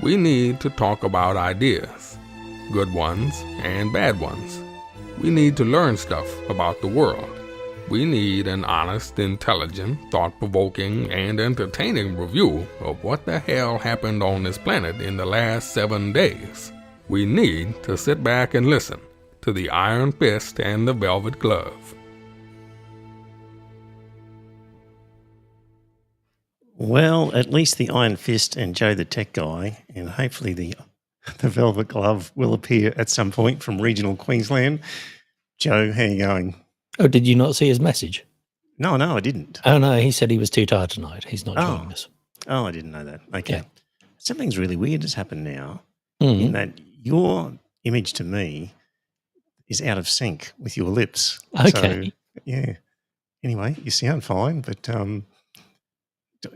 We need to talk about ideas, good ones and bad ones. We need to learn stuff about the world. We need an honest, intelligent, thought-provoking, and entertaining review of what the hell happened on this planet in the last 7 days. We need to sit back and listen to the Iron Fist and the Velvet Glove. Well, at least the Iron Fist and Joe the Tech Guy, and hopefully the Velvet Glove will appear at some point from regional Queensland. Joe, how you going? Oh, did you not see his message? No, I didn't. Oh, no, he said he was too tired tonight. He's not joining us. Oh, I didn't know that. Okay. Yeah. Something's really weird has happened now in that your image to me is out of sync with your lips. Okay. So, yeah. Anyway, you sound fine, but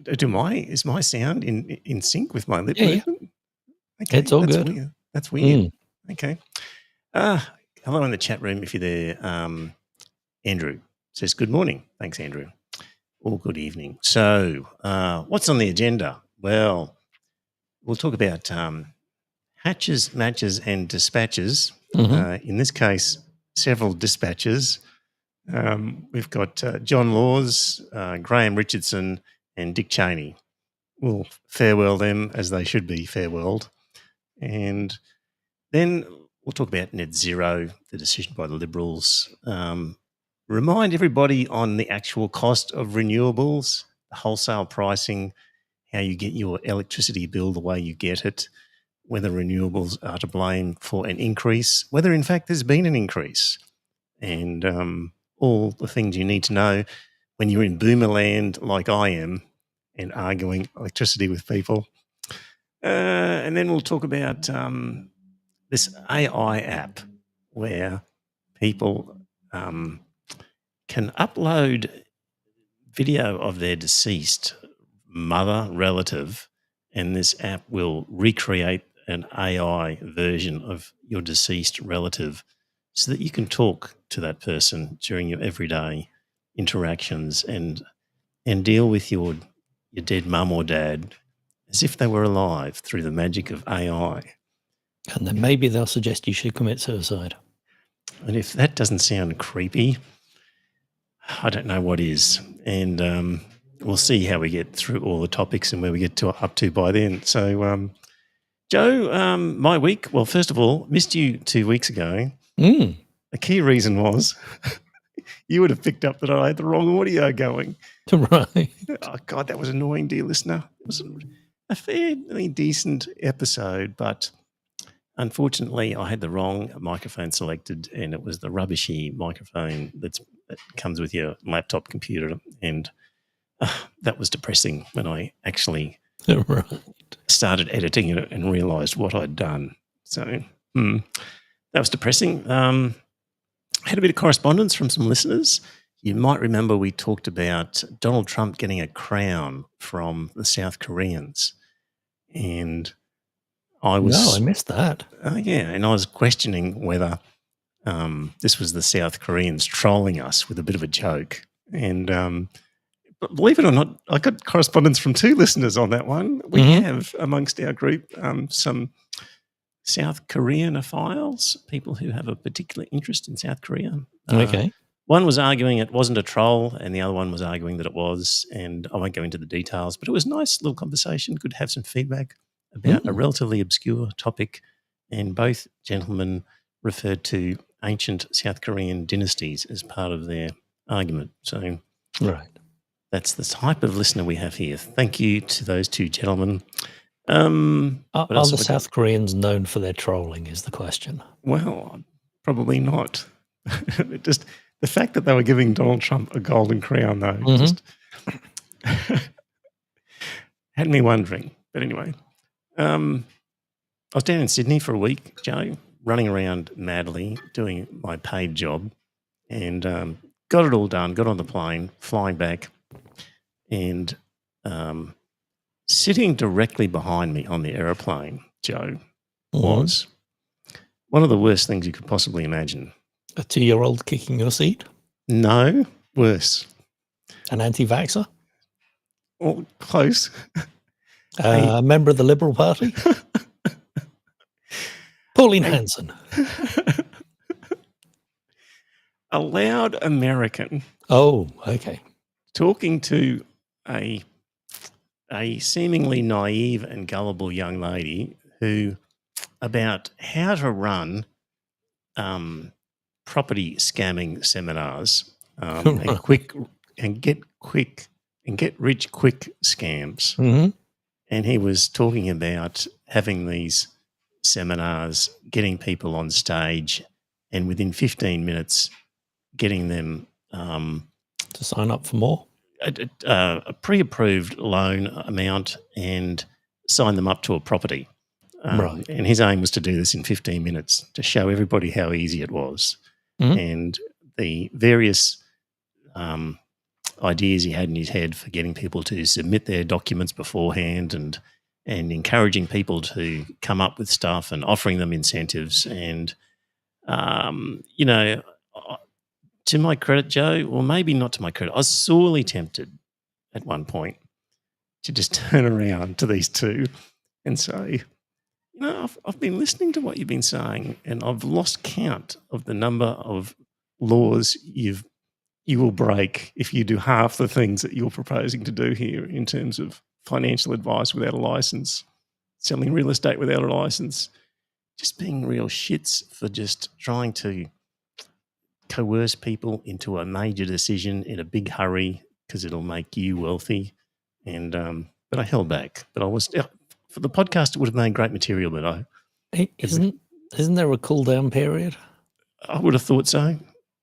is my sound in sync with my lip movement? Okay, it's all that's good. Weird. That's weird. Okay. Hello in the chat room if you're there. Andrew says, good morning. Thanks, Andrew. Or good evening. So what's on the agenda? Well, we'll talk about hatches, matches and dispatches. In this case, several dispatches. We've got John Laws, Graham Richardson and Dick Cheney. We'll farewell them as they should be farewelled. And then we'll talk about net zero, the decision by the Liberals. Remind everybody on the actual cost of renewables, the wholesale pricing, how you get your electricity bill the way you get it, whether renewables are to blame for an increase, whether in fact there's been an increase, and all the things you need to know when you're in boomer land like I am and arguing electricity with people. And then we'll talk about this AI app where people can upload video of their deceased mother, relative, and this app will recreate an AI version of your deceased relative so that you can talk to that person during your everyday interactions and deal with your dead mum or dad as if they were alive through the magic of AI. And then maybe they'll suggest you should commit suicide. And if that doesn't sound creepy, I don't know what is. And we'll see how we get through all the topics and where we get up to by then. So, Joe, my week, well, first of all, missed you 2 weeks ago. The key reason was you would have picked up that I had the wrong audio going. Right. Oh, God, that was annoying, dear listener. It was a fairly decent episode, but unfortunately I had the wrong microphone selected and it was the rubbishy microphone that comes with your laptop computer, and that was depressing when I actually started editing it and realised what I'd done. So that was depressing. Had a bit of correspondence from some listeners. You might remember we talked about Donald Trump getting a crown from the South Koreans, and I missed that. Oh, yeah, and I was questioning whether this was the South Koreans trolling us with a bit of a joke. And but believe it or not, I got correspondence from 2 listeners on that one. We have amongst our group some South Koreanophiles, people who have a particular interest in South Korea. Okay. One was arguing it wasn't a troll and the other one was arguing that it was, and I won't go into the details, but it was a nice little conversation. Good to have some feedback about a relatively obscure topic, and both gentlemen referred to ancient South Korean dynasties as part of their argument. So that's the type of listener we have here. Thank you to those 2 gentlemen. Are the South Koreans known for their trolling is the question. Well, probably not. Just the fact that they were giving Donald Trump a golden crown, though, just had me wondering. But anyway, I was down in Sydney for a week, Joe, running around madly doing my paid job, and got it all done, got on the plane, flying back, and sitting directly behind me on the aeroplane, Joe, was one of the worst things you could possibly imagine. A 2-year-old kicking your seat? No, worse. An anti-vaxxer? Well, close. A member of the Liberal Party? Pauline Hanson. A loud American. Oh, okay. Talking to a seemingly naive and gullible young lady who about how to run property scamming seminars and get rich quick scams. Mm-hmm. And he was talking about having these seminars, getting people on stage, and within 15 minutes getting them to sign up for more. A pre-approved loan amount and sign them up to a property. Right. And his aim was to do this in 15 minutes to show everybody how easy it was. Mm-hmm. And the various ideas he had in his head for getting people to submit their documents beforehand and encouraging people to come up with stuff and offering them incentives. And, to my credit, Joe, or maybe not to my credit, I was sorely tempted at one point to just turn around to these two and say, I've been listening to what you've been saying and I've lost count of the number of laws you will break if you do half the things that you're proposing to do here in terms of financial advice without a license, selling real estate without a license, just being real shits for just trying to coerce people into a major decision in a big hurry because it'll make you wealthy. And but I held back. But I was for the podcast. It would have made great material. But isn't there a cool down period? I would have thought so.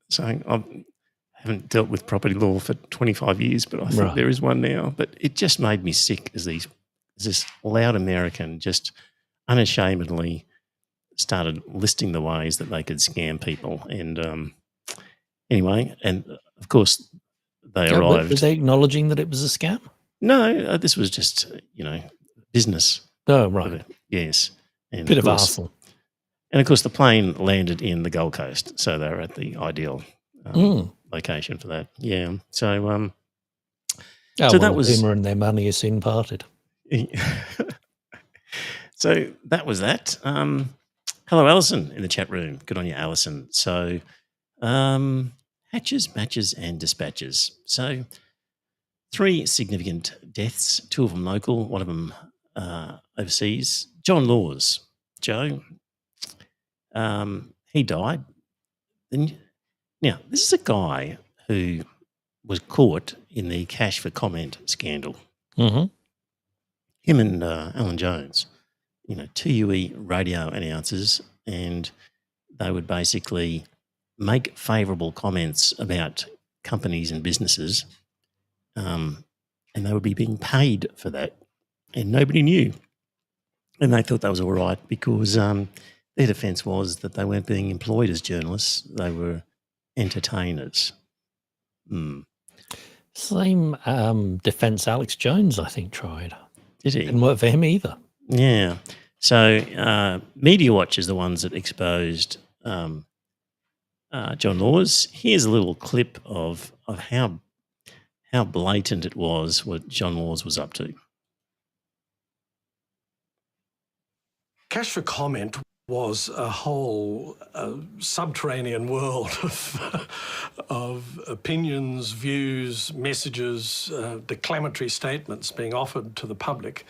So I haven't dealt with property law for 25 years, but I think there is one now. But it just made me sick as this loud American just unashamedly started listing the ways that they could scam people. And anyway, and of course they arrived. Were they acknowledging that it was a scam? No, this was just, business. Oh, right. Yes. And bit of arsehole. And of course the plane landed in the Gold Coast, so they were at the ideal location for that. Yeah. So that was Boomer and their money is soon parted. So that was that. Hello, Alison, in the chat room. Good on you, Alison. So hatches, matches and dispatches. So 3 significant deaths, 2 of them local, 1 of them overseas. John Laws, Joe, he died. Now, this is a guy who was caught in the cash for comment scandal. Mm-hmm. Him and Alan Jones, 2UE radio announcers, and they would basically make favourable comments about companies and businesses, and they would be being paid for that, and nobody knew. And they thought that was all right because their defence was that they weren't being employed as journalists, they were entertainers. Same defence Alex Jones, I think, tried. Did he? Didn't work for him either. Yeah. So Media Watch is the ones that exposed John Laws. Here's a little clip of how blatant it was what John Laws was up to. Cash for comment was a whole subterranean world of opinions, views, messages, declamatory statements being offered to the public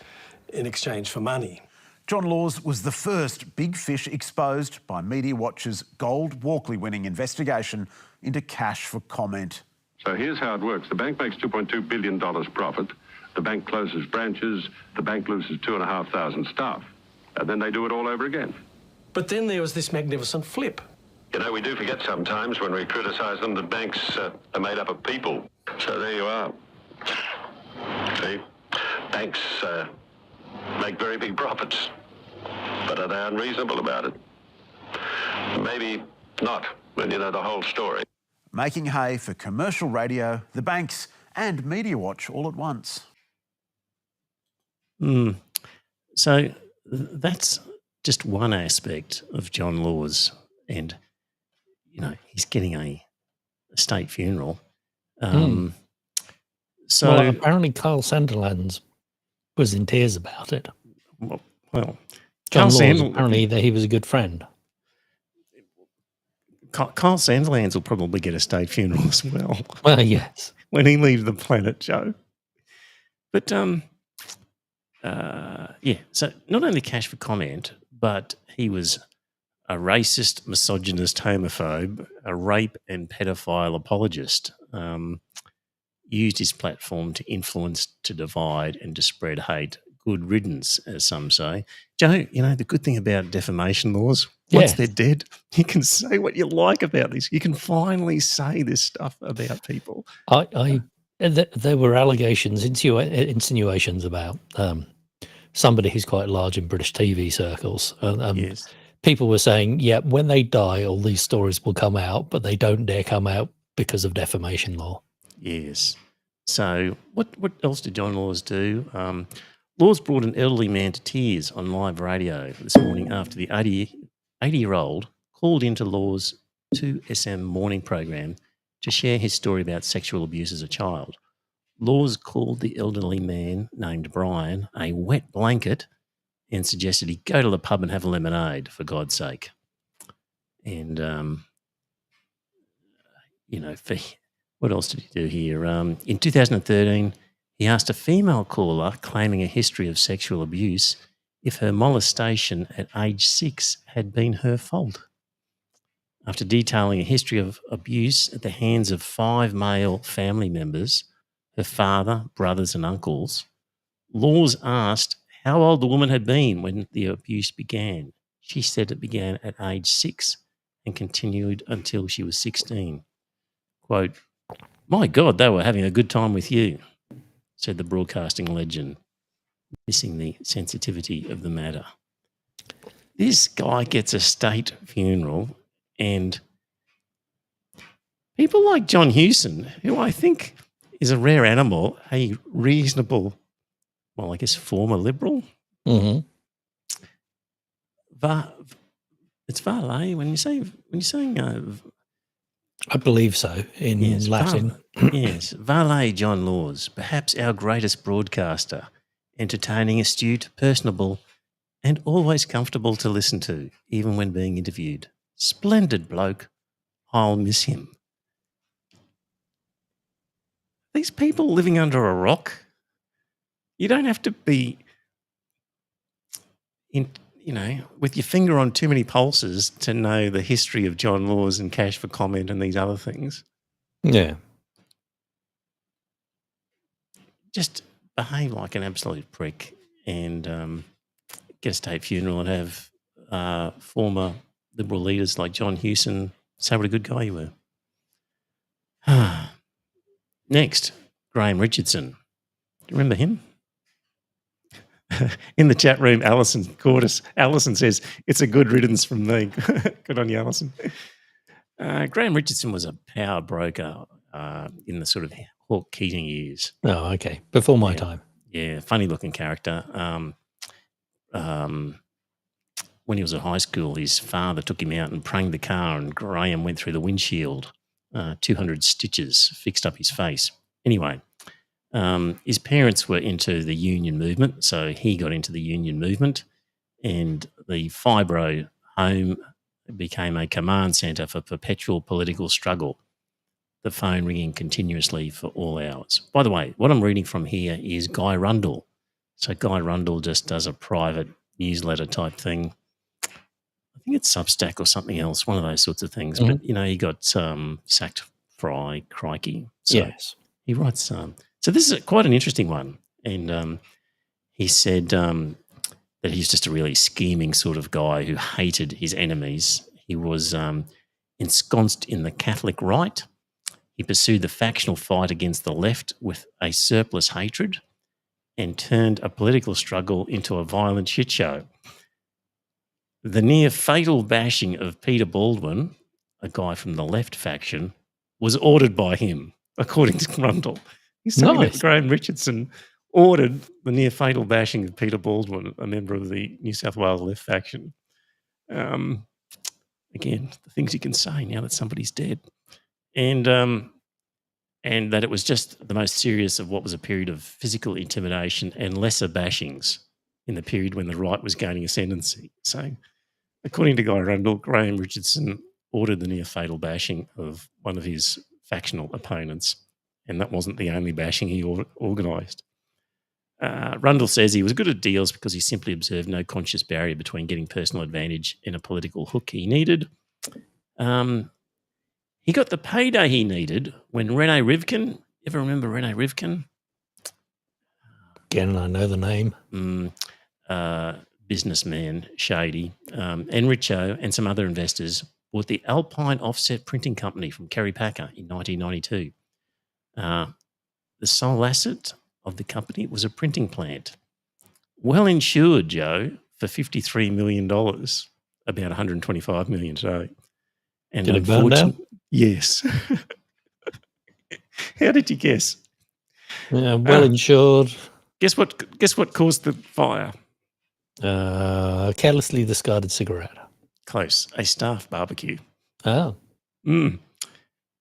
in exchange for money. John Laws was the first big fish exposed by Media Watch's Gold Walkley-winning investigation into cash for comment. So here's how it works. The bank makes $2.2 billion profit. The bank closes branches. The bank loses 2,500 staff. And then they do it all over again. But then there was this magnificent flip. We do forget sometimes when we criticise them that banks are made up of people. So there you are. See, banks make very big profits. But are they unreasonable about it? Maybe not, when you know the whole story. Making hay for commercial radio, the banks and Media Watch all at once. So that's just one aspect of John Laws, and he's getting a state funeral. So apparently Kyle Sanderland's was in tears about it. Well, John Carl Laws, Sandl- apparently that he was a good friend. Carl Sandilands will probably get a state funeral as well. Well, yes. When he leaves the planet, Joe. But yeah, so not only cash for comment, but he was a racist, misogynist, homophobe, a rape and pedophile apologist. Used his platform to influence, to divide, and to spread hate. Good riddance, as some say. Joe, you know, the good thing about defamation laws, once they're dead, you can say what you like about this. You can finally say this stuff about people. There were allegations, insinuations about somebody who's quite large in British TV circles. Yes. People were saying, yeah, when they die, all these stories will come out, but they don't dare come out because of defamation law. Yes. So what else did John Laws do? Laws brought an elderly man to tears on live radio this morning after the 80-year-old called into Laws' 2SM morning program to share his story about sexual abuse as a child. Laws called the elderly man, named Brian, a wet blanket and suggested he go to the pub and have a lemonade, for God's sake. And, you know, what else did he do here? In 2013, he asked a female caller claiming a history of sexual abuse if her molestation at age 6 had been her fault. After detailing a history of abuse at the hands of 5 male family members, her father, brothers and uncles, Laws asked how old the woman had been when the abuse began. She said it began at age 6 and continued until she was 16. Quote, "My God, they were having a good time with you," said the broadcasting legend, missing the sensitivity of the matter. This guy gets a state funeral, and people like John Hewson, who I think is a rare animal, a reasonable, well, I guess former Liberal. Mm-hmm. It's Varley when you're saying I believe so in Latin. Yes, Varley John Laws, perhaps our greatest broadcaster, entertaining, astute, personable, and always comfortable to listen to, even when being interviewed. Splendid bloke. I'll miss him. These people living under a rock, you don't have to be with your finger on too many pulses to know the history of John Laws and cash for comment and these other things. Yeah. Just behave like an absolute prick and get a state funeral and have former Liberal leaders like John Hewson say what a good guy you were. Next, Graham Richardson. Do you remember him? In the chat room, Alison says, "It's a good riddance from me." Good on you, Alison. Graham Richardson was a power broker in the sort of Hawke Keating years. Oh, okay. Before my time. Yeah, funny-looking character. When he was at high school, his father took him out and pranged the car, and Graham went through the windshield, 200 stitches, fixed up his face. Anyway, his parents were into the union movement, so he got into the union movement, and the Fibro home became a command centre for perpetual political struggle, the phone ringing continuously for all hours. By the way, what I'm reading from here is Guy Rundle. So Guy Rundle just does a private newsletter type thing. I think it's Substack or something else, one of those sorts of things. Mm-hmm. But, he got sacked for crikey. So yes. He writes... So this is quite an interesting one. And he said that he's just a really scheming sort of guy who hated his enemies. He was ensconced in the Catholic right. He pursued the factional fight against the left with a surplus hatred and turned a political struggle into a violent shit show. The near fatal bashing of Peter Baldwin, a guy from the left faction, was ordered by him, according to Rundle. He's saying that Graham Richardson ordered the near fatal bashing of Peter Baldwin, a member of the New South Wales left faction. Again, the things you can say now that somebody's dead. And and that it was just the most serious of what was a period of physical intimidation and lesser bashings in the period when the right was gaining ascendancy. So, according to Guy Rundle, Graham Richardson ordered the near-fatal bashing of one of his factional opponents, and that wasn't the only bashing he organised. Rundle says he was good at deals because he simply observed no conscious barrier between getting personal advantage and a political hook he needed. He got the payday he needed when Rene Rivkin, ever remember Rene Rivkin? Again, I know the name. Businessman, shady, Enrico and some other investors bought the Alpine Offset Printing Company from Kerry Packer in 1992. The sole asset of the company was a printing plant. Well insured, Joe, for $53 million, about $125 million today. And did it burn down? Yes. How did you guess? Yeah, well insured. Guess what caused the fire? Carelessly discarded cigarette. Close. A staff barbecue. Oh. The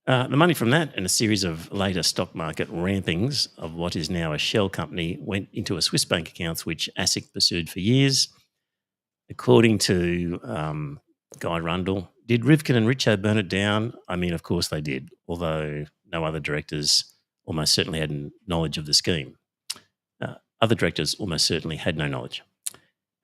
money from that and a series of later stock market rampings of what is now a shell company went into a Swiss bank account which ASIC pursued for years. According to Guy Rundle, did Rivkin and Richo burn it down? I mean, of course they did, although no other directors almost certainly had knowledge of the scheme. Other directors almost certainly had no knowledge.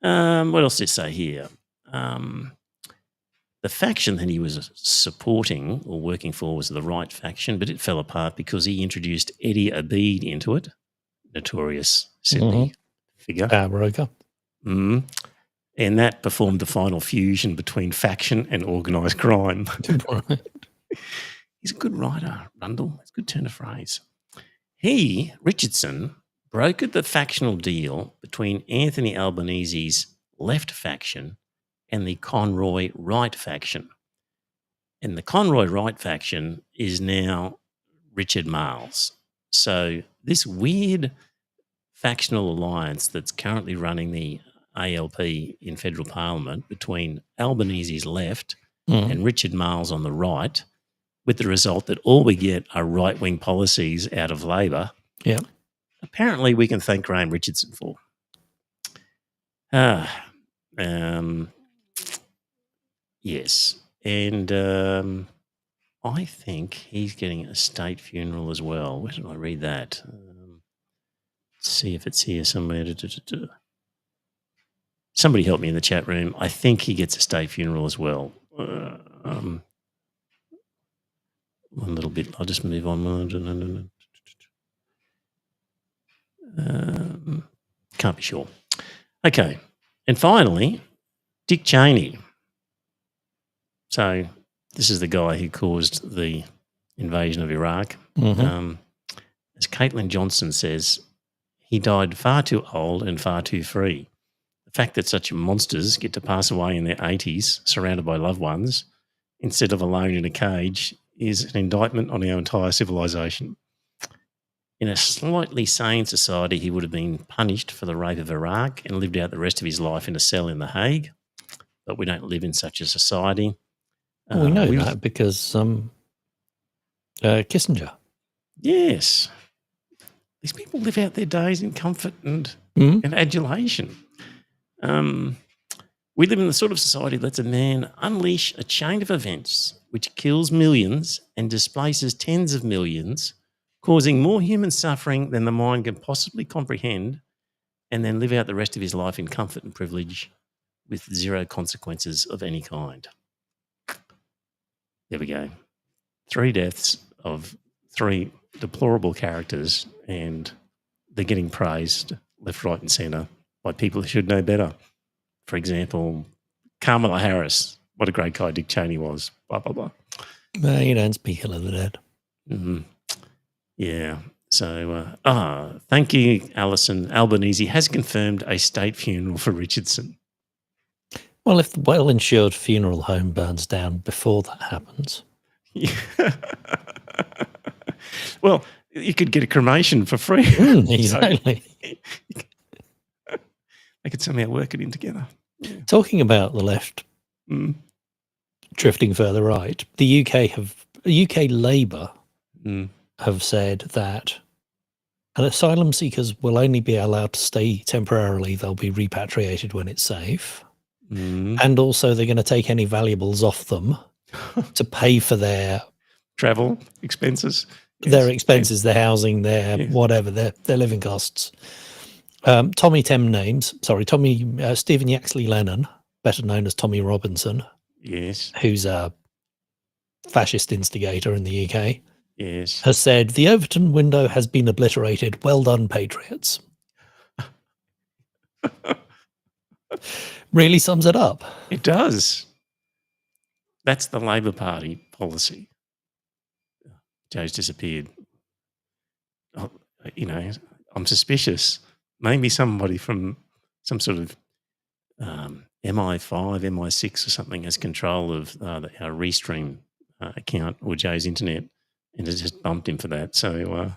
What else did it say here? The faction that he was supporting or working for was the right faction, but it fell apart because he introduced Eddie Abid into it, notorious Sydney figure. Power broker. And that performed the final fusion between faction and organised crime. He's a good writer, Rundle. It's a good turn of phrase. He, Richardson, brokered the factional deal between Anthony Albanese's left faction and the Conroy right faction. And the Conroy right faction is now Richard Marles. So this weird factional alliance that's currently running the ALP in federal parliament between Albanese's left and Richard Marles on the right, with the result that all we get are right-wing policies out of Labor. Yeah. Apparently we can thank Graham Richardson for. Yes. And I think he's getting a state funeral as well. Where did I read that? Let's see if it's here somewhere. Somebody help me in the chat room. I think he gets a state funeral as well. One little bit. I'll just move on. Can't be sure. Okay. And finally, Dick Cheney. So this is the guy who caused the invasion of Iraq. As Caitlin Johnson says, he died far too old and far too free. The fact that such monsters get to pass away in their 80s, surrounded by loved ones, instead of alone in a cage, is an indictment on our entire civilization. In a slightly sane society, he would have been punished for the rape of Iraq and lived out the rest of his life in a cell in The Hague. But we don't live in such a society. We know that because Kissinger. Yes. These people live out their days in comfort and adulation. We live in the sort of society that lets a man unleash a chain of events which kills millions and displaces tens of millions, causing more human suffering than the mind can possibly comprehend, and then live out the rest of his life in comfort and privilege with zero consequences of any kind. There we go. 3 deaths of 3 deplorable characters, and they're getting praised left, right and centre by people who should know better. For example, Kamala Harris. What a great guy Dick Cheney was. Blah, blah, blah. No, you don't speak ill of the dead. Yeah. So, thank you, Alison. Albanese has confirmed a state funeral for Richardson. Well, if the well-insured funeral home burns down before that happens. Yeah. Well, you could get a cremation for free. Exactly. They could somehow work it in together. Yeah. Talking about the left drifting further right, the UK Labour have said that asylum seekers will only be allowed to stay temporarily. They'll be repatriated when it's safe. And also they're going to take any valuables off them to pay for their Travel expenses. their Yes. expenses, their housing, their Yes. whatever, their living costs. Stephen Yaxley Lennon, better known as Tommy Robinson, Yes. who's a fascist instigator in the UK, Yes. has said, the Overton window has been obliterated. Well done, patriots. Really sums it up. It does. That's the Labor Party policy. Joe's disappeared. Oh, you know, I'm suspicious. Maybe somebody from some sort of MI5, MI6 or something has control of our Restream account or Joe's internet and has just bumped him for that. So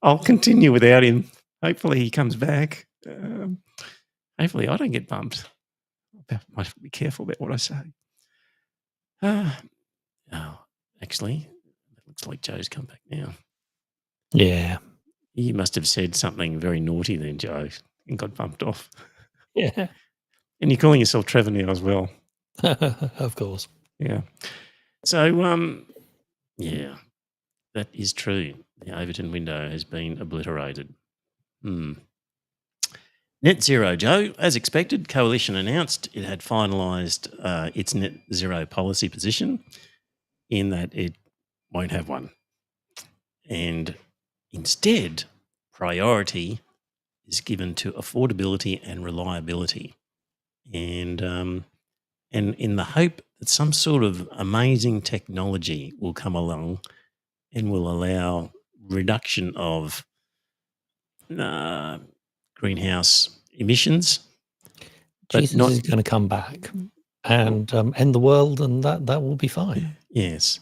I'll continue without him. Hopefully he comes back. Hopefully I don't get bumped. I might be careful about what I say. Actually, it looks like Joe's come back now. Yeah. You must have said something very naughty then, Joe, and got bumped off. Yeah. And you're calling yourself Trevor now as well. Of course. Yeah. So, yeah, that is true. The Overton window has been obliterated. Net zero, Joe. As expected, Coalition announced it had finalised its net zero policy position in that it won't have one. And instead, priority is given to affordability and reliability. And in the hope that some sort of amazing technology will come along and will allow reduction of greenhouse emissions. Jesus is going to come back and end the world, and that will be fine. Yes.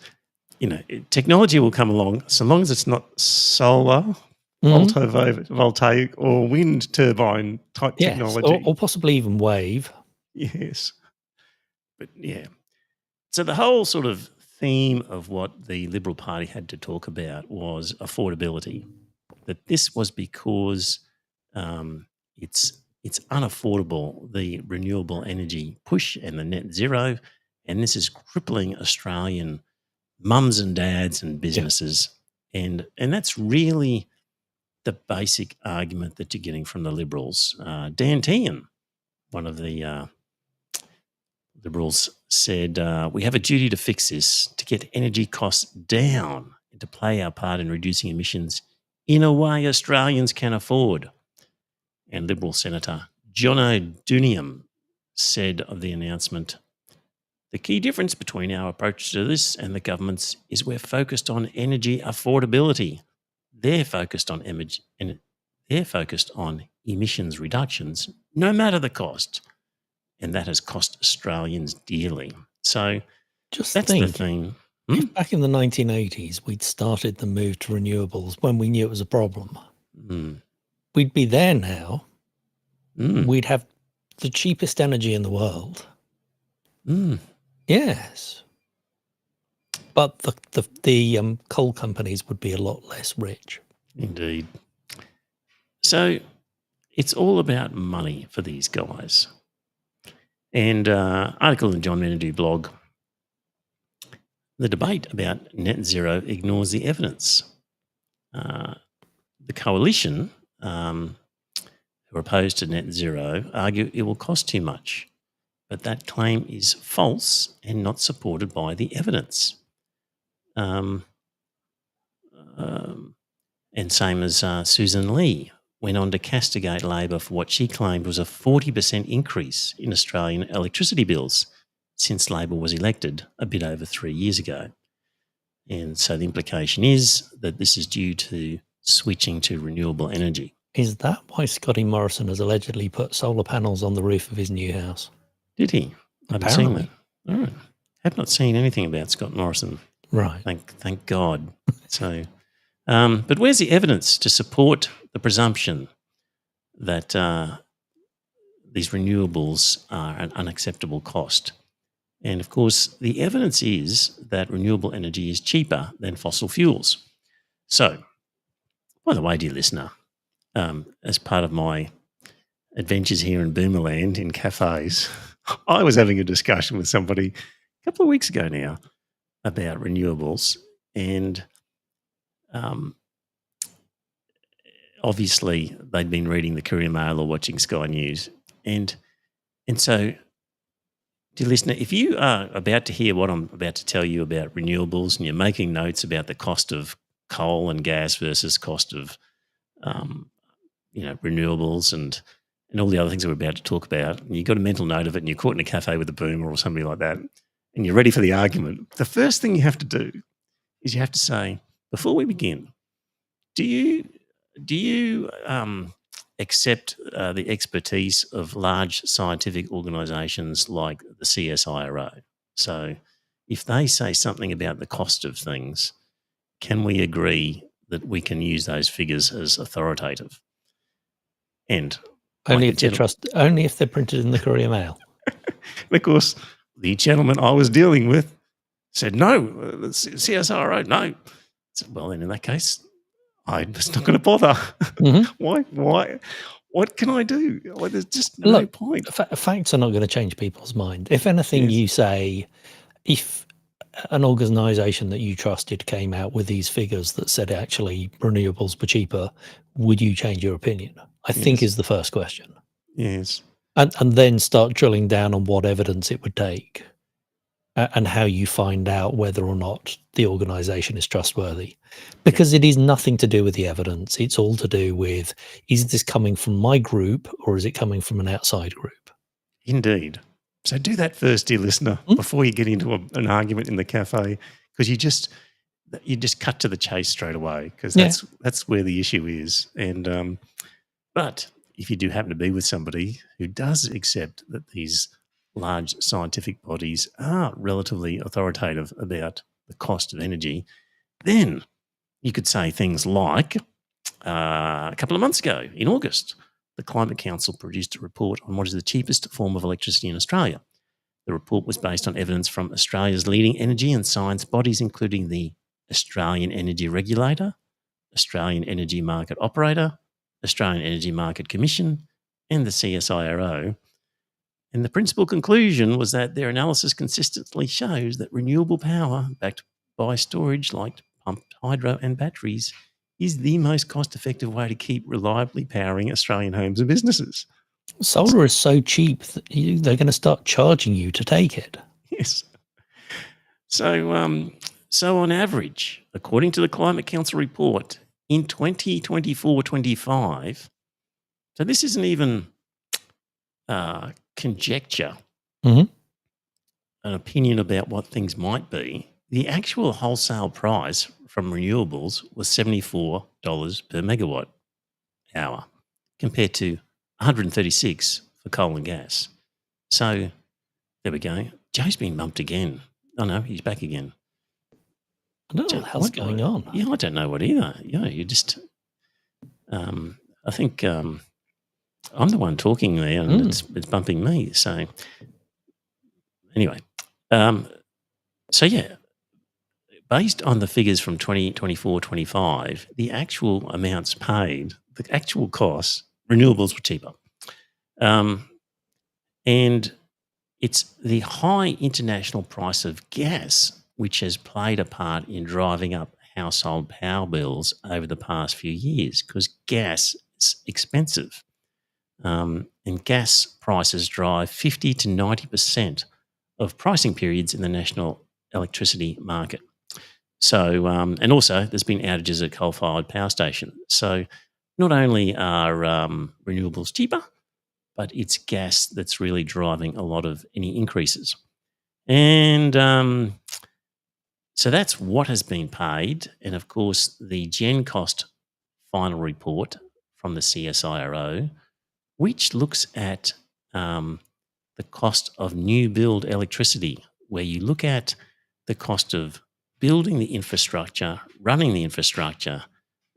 You know, technology will come along so long as it's not solar, photovoltaic or wind turbine type technology. Or possibly even wave. Yes. But yeah. So the whole sort of theme of what the Liberal Party had to talk about was affordability. That this was because it's unaffordable, the renewable energy push and the net zero, and this is crippling Australian mums and dads and businesses. And that's really the basic argument that you're getting from the Liberals. Dan Tehan, one of the Liberals, said, we have a duty to fix this, to get energy costs down and to play our part in reducing emissions in a way Australians can afford. And Liberal Senator Jono Duniam said of the announcement, the key difference between our approach to this and the government's is we're focused on energy affordability. They're focused on emissions reductions, no matter the cost. And that has cost Australians dearly. So just that's think, the thing. If back in the 1980s we'd started the move to renewables when we knew it was a problem, we'd be there now. We'd have the cheapest energy in the world. Yes. But the coal companies would be a lot less rich. Indeed. So it's all about money for these guys. And article in the John Menadue blog, the debate about net zero ignores the evidence. The coalition, who are opposed to net zero, argue it will cost too much. But that claim is false and not supported by the evidence. And same as Susan Lee went on to castigate Labor for what she claimed was a 40% increase in Australian electricity bills since Labor was elected a bit over 3 years ago. And so the implication is that this is due to switching to renewable energy. Is that why Scotty Morrison has allegedly put solar panels on the roof of his new house? Did he? Apparently. I haven't seen that. All right. Have not seen anything about Scott Morrison. Right. Thank God. So, but where's the evidence to support the presumption that these renewables are an unacceptable cost? And of course, the evidence is that renewable energy is cheaper than fossil fuels. So, by the way, dear listener, as part of my adventures here in Boomerland in cafes, I was having a discussion with somebody a couple of weeks ago now about renewables, and obviously they'd been reading the Courier Mail or watching Sky News, and so, dear listener, if you are about to hear what I'm about to tell you about renewables, and you're making notes about the cost of coal and gas versus cost of renewables and all the other things that we're about to talk about, and you've got a mental note of it, and you're caught in a cafe with a boomer or something like that, and you're ready for the argument, the first thing you have to do is you have to say, before we begin, do you accept the expertise of large scientific organisations like the CSIRO? So if they say something about the cost of things, can we agree that we can use those figures as authoritative? And only if they're printed in the Courier Mail. And of course, the gentleman I was dealing with said, no, the CSIRO, no. I said, well, then in that case, I'm just not going to bother. Mm-hmm. Why? What can I do? Well, there's just no point. Facts are not going to change people's mind. If anything, you say, if an organisation that you trusted came out with these figures that said actually renewables were cheaper, would you change your opinion? I think is the first question. Yes. And then start drilling down on what evidence it would take and how you find out whether or not the organisation is trustworthy. Because it is nothing to do with the evidence. It's all to do with, is this coming from my group or is it coming from an outside group? Indeed. So do that first, dear listener, before you get into an argument in the cafe, because you just cut to the chase straight away, because that's where the issue is. And but if you do happen to be with somebody who does accept that these large scientific bodies are relatively authoritative about the cost of energy, then you could say things like, a couple of months ago in August, the Climate Council produced a report on what is the cheapest form of electricity in Australia. The report was based on evidence from Australia's leading energy and science bodies, including the Australian Energy Regulator, Australian Energy Market Operator, Australian Energy Market Commission, and the CSIRO. And the principal conclusion was that their analysis consistently shows that renewable power, backed by storage like pumped hydro and batteries, is the most cost-effective way to keep reliably powering Australian homes and businesses. Solar is so cheap that they're going to start charging you to take it. Yes. So on average, according to the Climate Council report, in 2024-25, so this isn't even conjecture, an opinion about what things might be, the actual wholesale price from renewables was $74 per megawatt hour compared to $136 for coal and gas. So there we go. Joe's been bumped again. Oh no, he's back again. I don't know what the hell's going on. Yeah, I don't know what either. Yeah, you just, I think I'm the one talking there and it's bumping me. So anyway, so yeah, based on the figures from 2024-25, the actual amounts paid, the actual costs, renewables were cheaper. And it's the high international price of gas which has played a part in driving up household power bills over the past few years, because gas is expensive. And gas prices drive 50 to 90% of pricing periods in the national electricity market. So, and also there's been outages at coal-fired power stations. So not only are renewables cheaper, but it's gas that's really driving a lot of any increases. And so that's what has been paid. And of course, the Gen Cost final report from the CSIRO, which looks at the cost of new build electricity, where you look at the cost of building the infrastructure, running the infrastructure,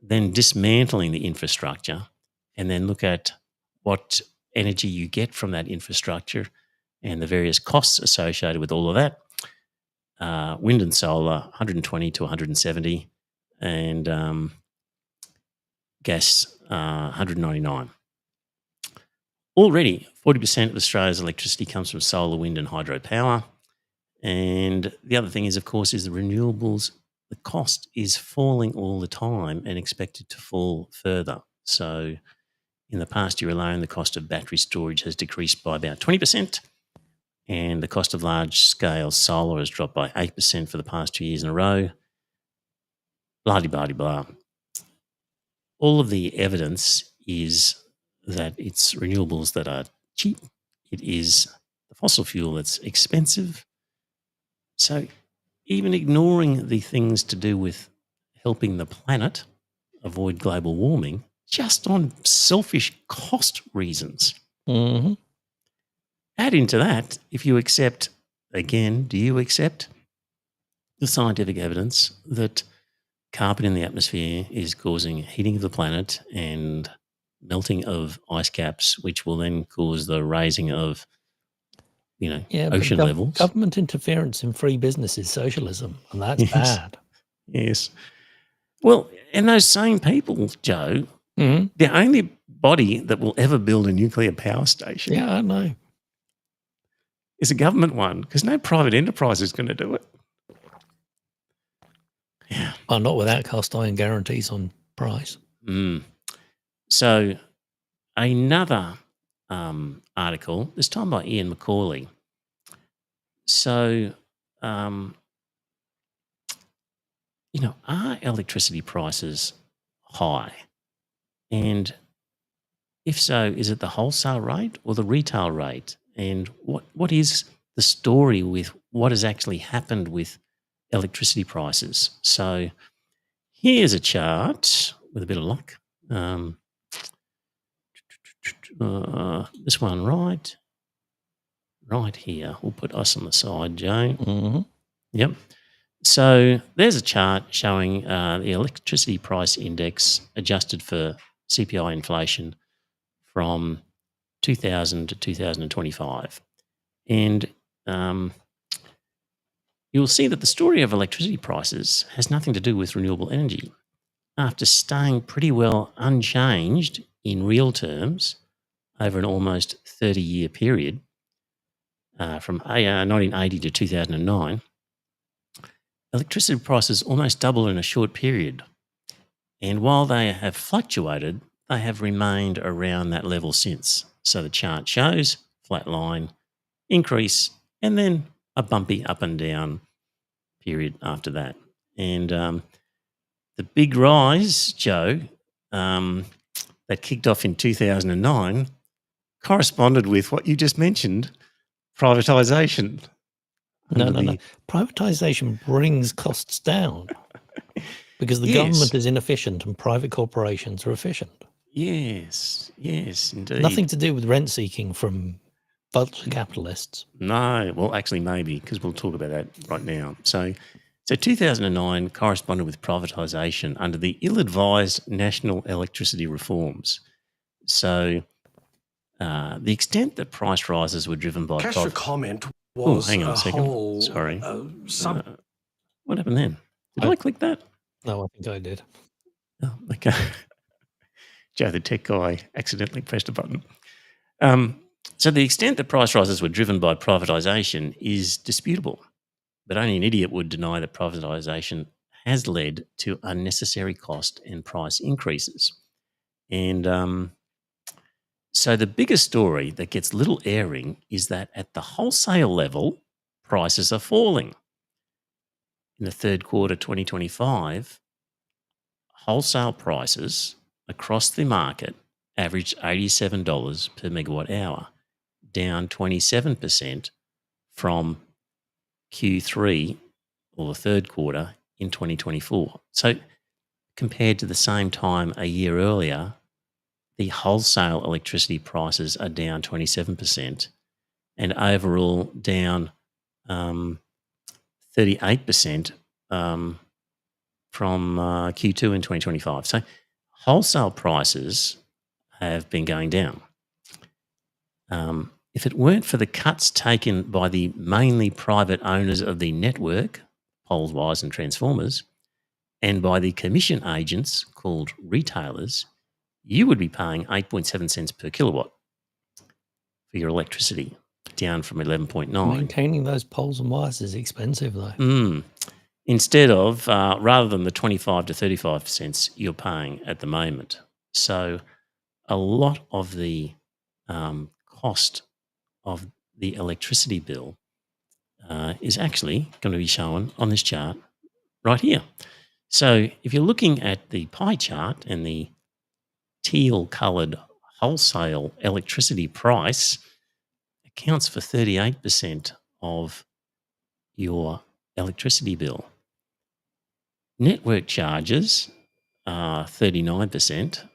then dismantling the infrastructure, and then look at what energy you get from that infrastructure and the various costs associated with all of that. Wind and solar, 120 to 170, and gas 199. Already, 40% of Australia's electricity comes from solar, wind and hydropower. And the other thing is, of course, is the renewables. The cost is falling all the time and expected to fall further. So in the past year alone, the cost of battery storage has decreased by about 20%, and the cost of large-scale solar has dropped by 8% for the past 2 years in a row. Blah-de-blah-de-blah. All of the evidence is that it's renewables that are cheap. It is the fossil fuel that's expensive. So even ignoring the things to do with helping the planet avoid global warming, just on selfish cost reasons. Mm-hmm. Add into that, if you accept, again, do you accept the scientific evidence that carbon in the atmosphere is causing heating of the planet and melting of ice caps, which will then cause the raising of, ocean levels? Government interference in free business is socialism, and that's Yes. bad. Yes. Well, and those same people, Joe, Mm-hmm. the only body that will ever build a nuclear power station Yeah, I know. is a government one, because no private enterprise is going to do it. Yeah. Well, not without cast iron guarantees on price. So another article, this time by Ian Macaulay. So, are electricity prices high? And if so, is it the wholesale rate or the retail rate? And what is the story with what has actually happened with electricity prices? So here's a chart with a bit of luck. This one right here. We'll put us on the side, Joe. Mm-hmm. Yep. So there's a chart showing the electricity price index adjusted for CPI inflation from 2000 to 2025. And you'll see that the story of electricity prices has nothing to do with renewable energy. After staying pretty well unchanged in real terms over an almost 30-year period, from 1980 to 2009, electricity prices almost doubled in a short period. And while they have fluctuated, they have remained around that level since. So the chart shows flat line, increase, and then a bumpy up and down period after that. And the big rise, Joe, that kicked off in 2009 corresponded with what you just mentioned, privatisation. No. Privatisation brings costs down because the government is inefficient and private corporations are efficient. Yes, indeed. Nothing to do with rent seeking from vulture capitalists. No, well, actually, maybe, because we'll talk about that right now. So 2009 corresponded with privatisation under the ill-advised national electricity reforms. So the extent that price rises were driven by Cash for comment was hang on a second. whole. Sorry. Some What happened then? Did I click that? No, I think I did. Oh, okay. Joe, the tech guy, accidentally pressed a button. So the extent that price rises were driven by privatisation is disputable, but only an idiot would deny that privatisation has led to unnecessary cost and price increases. And so the biggest story that gets little airing is that at the wholesale level, prices are falling. In the third quarter 2025, wholesale prices across the market averaged $87 per megawatt hour, down 27% from Q3 or the third quarter in 2024. So compared to the same time a year earlier, the wholesale electricity prices are down 27% and overall down 38% from Q2 in 2025. So wholesale prices have been going down. If it weren't for the cuts taken by the mainly private owners of the network, poles, wires and transformers, And by the commission agents called retailers, you would be paying 8.7 cents per kilowatt for your electricity, down from 11.9. Maintaining those poles and wires is expensive, though. Instead of, rather than the 25 to 35 cents you're paying at the moment. So a lot of the cost of the electricity bill is actually going to be shown on this chart right here. So if you're looking at the pie chart and the teal coloured wholesale electricity price accounts for 38% of your electricity bill. Network charges are 39%,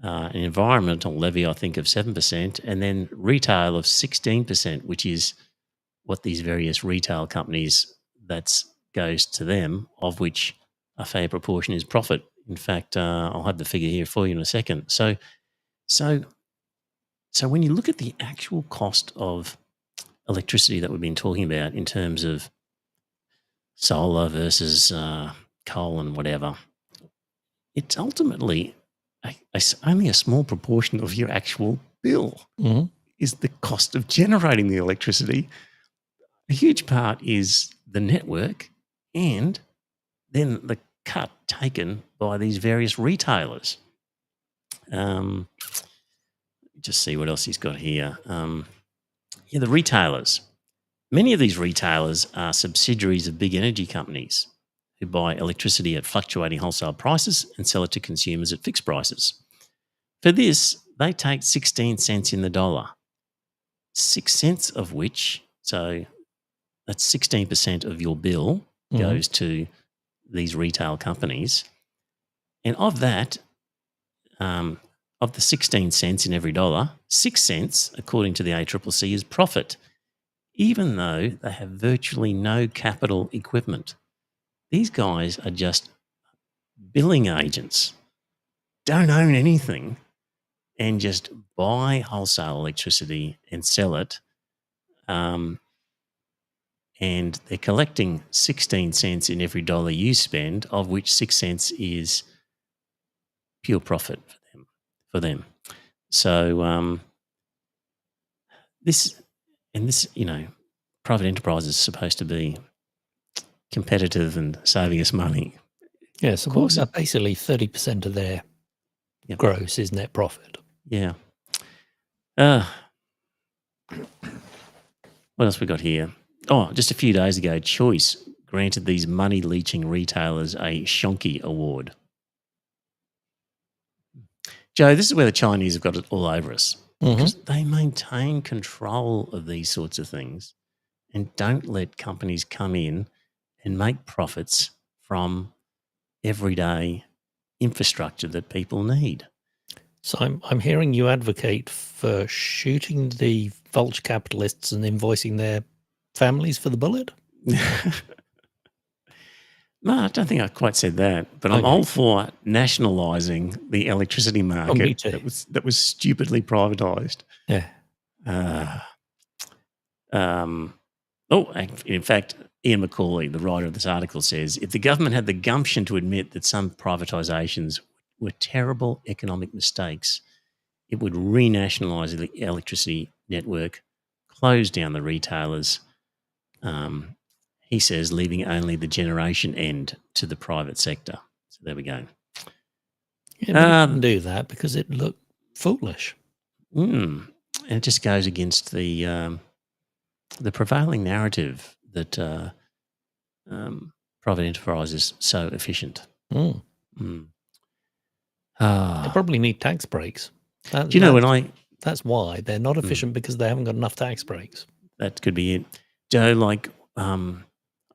an environmental levy, I think, of 7%, and then retail of 16%, which is what these various retail companies, that goes to them, of which a fair proportion is profit. In fact, I'll have the figure here for you in a second. So when you look at the actual cost of electricity that we've been talking about in terms of solar versus coal and whatever, it's ultimately only a small proportion of your actual bill is the cost of generating the electricity. A huge part is the network and then the cut taken by these various retailers. Just see what else he's got here. The retailers. Many of these retailers are subsidiaries of big energy companies who buy electricity at fluctuating wholesale prices and sell it to consumers at fixed prices. For this, they take 16 cents in the dollar, 6 cents of which, so that's 16% of your bill goes to these retail companies. And of that, of the 16 cents in every dollar, 6 cents, according to the ACCC, is profit, even though they have virtually no capital equipment. These guys are just billing agents, don't own anything, and just buy wholesale electricity and sell it. And they're collecting 16 cents in every dollar you spend, of which 6 cents is pure profit for them. So this, private enterprise is supposed to be competitive and saving us money. Yes, of course. Basically 30% of their gross is net profit. Yeah. What else we got here? Oh, just a few days ago, Choice granted these money-leeching retailers a Shonky Award. Joe, this is where the Chinese have got it all over us, because they maintain control of these sorts of things and don't let companies come in and make profits from everyday infrastructure that people need. So I'm hearing you advocate for shooting the vulture capitalists and invoicing their families for the bullet? No, I don't think I quite said that, but I'm all for nationalising the electricity market that was stupidly privatised. Yeah. In fact, Ian McCauley, the writer of this article, says, if the government had the gumption to admit that some privatisations were terrible economic mistakes, it would renationalise the electricity network, close down the retailers, he says, leaving only the generation end to the private sector. So there we go. Yeah, we didn't do that because it looked foolish. And it just goes against the prevailing narrative that private enterprise is so efficient. They probably need tax breaks. Do you know that's why they're not efficient, because they haven't got enough tax breaks. That could be it. Joe,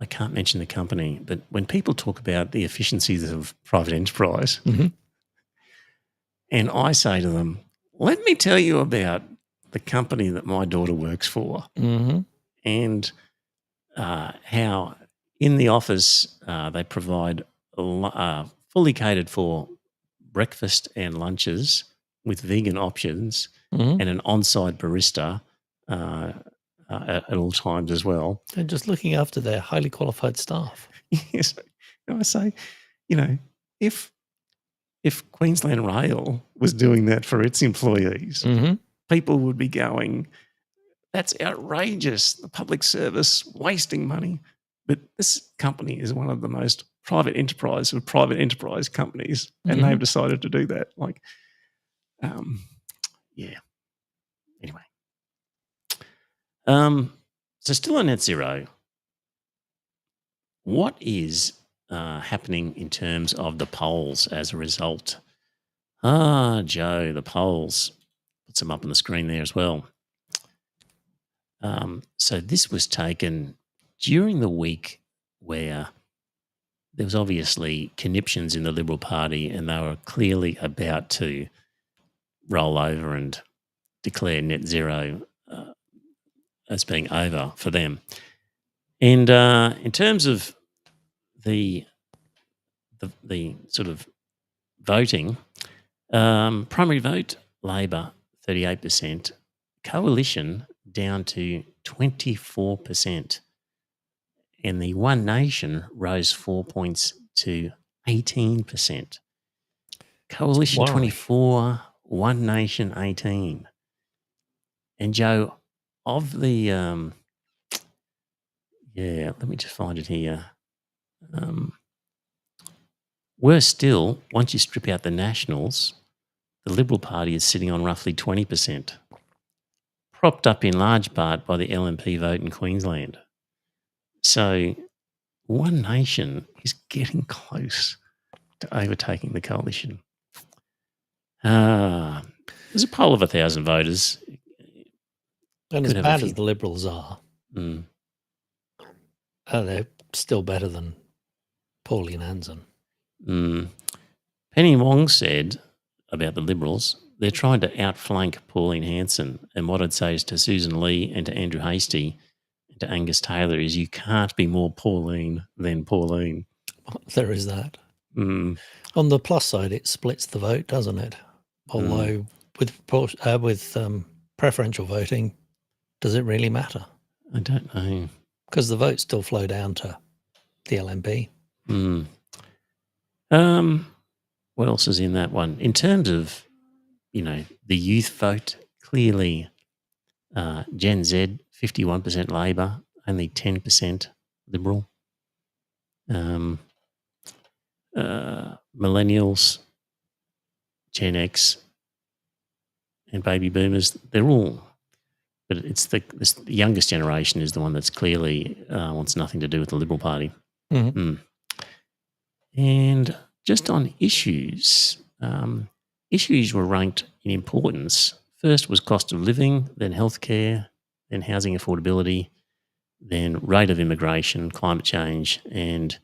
I can't mention the company, but when people talk about the efficiencies of private enterprise, and I say to them, let me tell you about the company that my daughter works for, and how in the office they provide fully catered for breakfast and lunches with vegan options and an on-site barista at all times as well. They're just looking after their highly qualified staff. Yes. I say, if Queensland Rail was doing that for its employees, people would be going, that's outrageous, the public service wasting money. But this company is one of the most private enterprise companies, and they've decided to do that. Anyway. So still on net zero, what is happening in terms of the polls as a result? Joe, the polls. Put some up on the screen there as well. So this was taken during the week where there was obviously conniptions in the Liberal Party, and they were clearly about to roll over and declare net zero as being over for them. And in terms of the sort of voting, primary vote, Labor 38%, Coalition down to 24%, and the One Nation rose 4 points to 18%. Coalition 24, One Nation 18. And Joe, of the let me just find it here. Worse still, once you strip out the Nationals, the Liberal Party is sitting on roughly 20%, propped up in large part by the LNP vote in Queensland. So One Nation is getting close to overtaking the Coalition. There's a poll of 1,000 voters. And as bad as the Liberals are, they're still better than Pauline Hanson. Penny Wong said about the Liberals, they're trying to outflank Pauline Hanson. And what I'd say is to Susan Lee and to Andrew Hastie and to Angus Taylor is you can't be more Pauline than Pauline. There is that. On the plus side, it splits the vote, doesn't it? Although with preferential voting, does it really matter? I don't know. Because the votes still flow down to the LNP. What else is in that one? In terms of, the youth vote, clearly Gen Z, 51% Labor, only 10% Liberal. Millennials, Gen X, and baby boomers, they're all, but it's the youngest generation is the one that's clearly wants nothing to do with the Liberal Party. And just on issues, issues were ranked in importance. First was cost of living, then healthcare, then housing affordability, then rate of immigration, climate change, and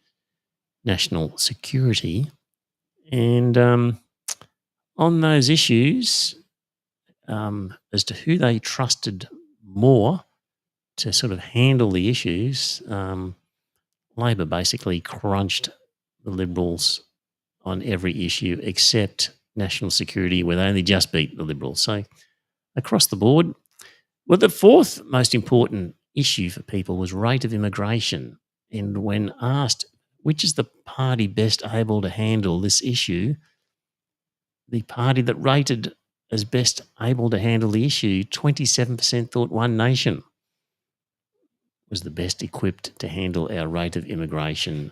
national security. And on those issues, as to who they trusted more to sort of handle the issues, Labor basically crunched the Liberals on every issue except national security, where they only just beat the Liberals. So across the board, well, the fourth most important issue for people was rate of immigration. And when asked which is the party best able to handle this issue, the party that rated as best able to handle the issue, 27% thought One Nation was the best equipped to handle our rate of immigration.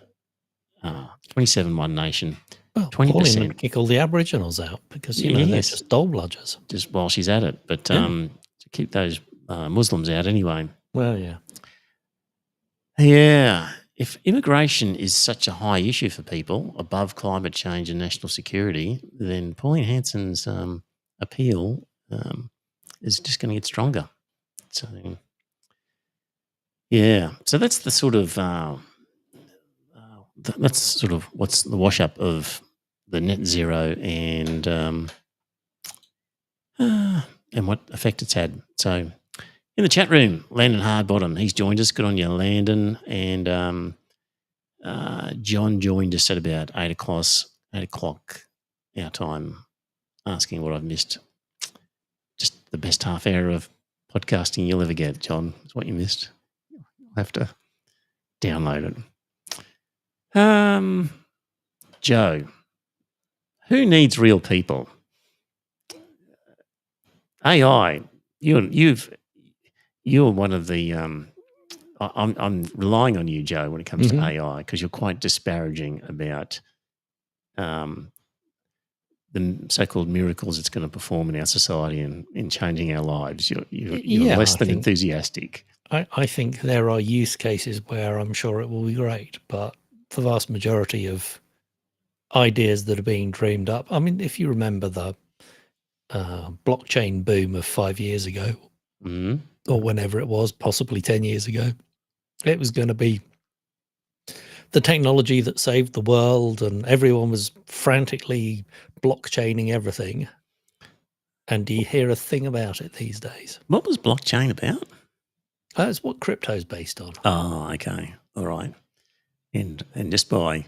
27 One Nation, 20%. Pauline would kick all the Aboriginals out because, they're just dole bludgers. Just while she's at it. But to keep those Muslims out anyway. Well, yeah. Yeah. If immigration is such a high issue for people, above climate change and national security, then Pauline Hanson's appeal is just going to get stronger. So, yeah. So that's the sort of what's the wash up of the net zero and what effect it's had. So in the chat room, Landon Hardbottom, he's joined us. Good on you, Landon. And John joined us at about 8 o'clock our time, asking what I've missed. Just the best half hour of podcasting you'll ever get, John, is what you missed. I'll have to download it. Joe, who needs real people? AI, you're one of the I'm relying on you, Joe, when it comes to AI, because you're quite disparaging about the so-called miracles it's going to perform in our society and in changing our lives. You're less than enthusiastic. I think there are use cases where I'm sure it will be great, but the vast majority of ideas that are being dreamed up, I mean, if you remember the blockchain boom of 5 years ago, or whenever it was, possibly 10 years ago, it was going to be the technology that saved the world, and everyone was frantically blockchaining everything. And do you hear a thing about it these days? What was blockchain about? It's what crypto's based on. Oh, okay. All right. And just by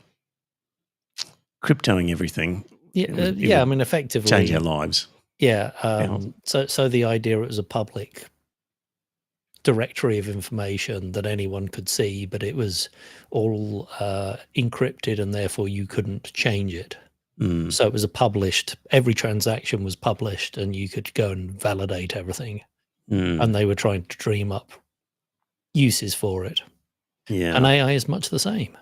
cryptoing everything, I mean, effectively change our lives. Yeah. So the idea it was a public directory of information that anyone could see, but it was all encrypted, and therefore you couldn't change it. So it was every transaction was published, and you could go and validate everything. And they were trying to dream up uses for it. Yeah. And AI is much the same.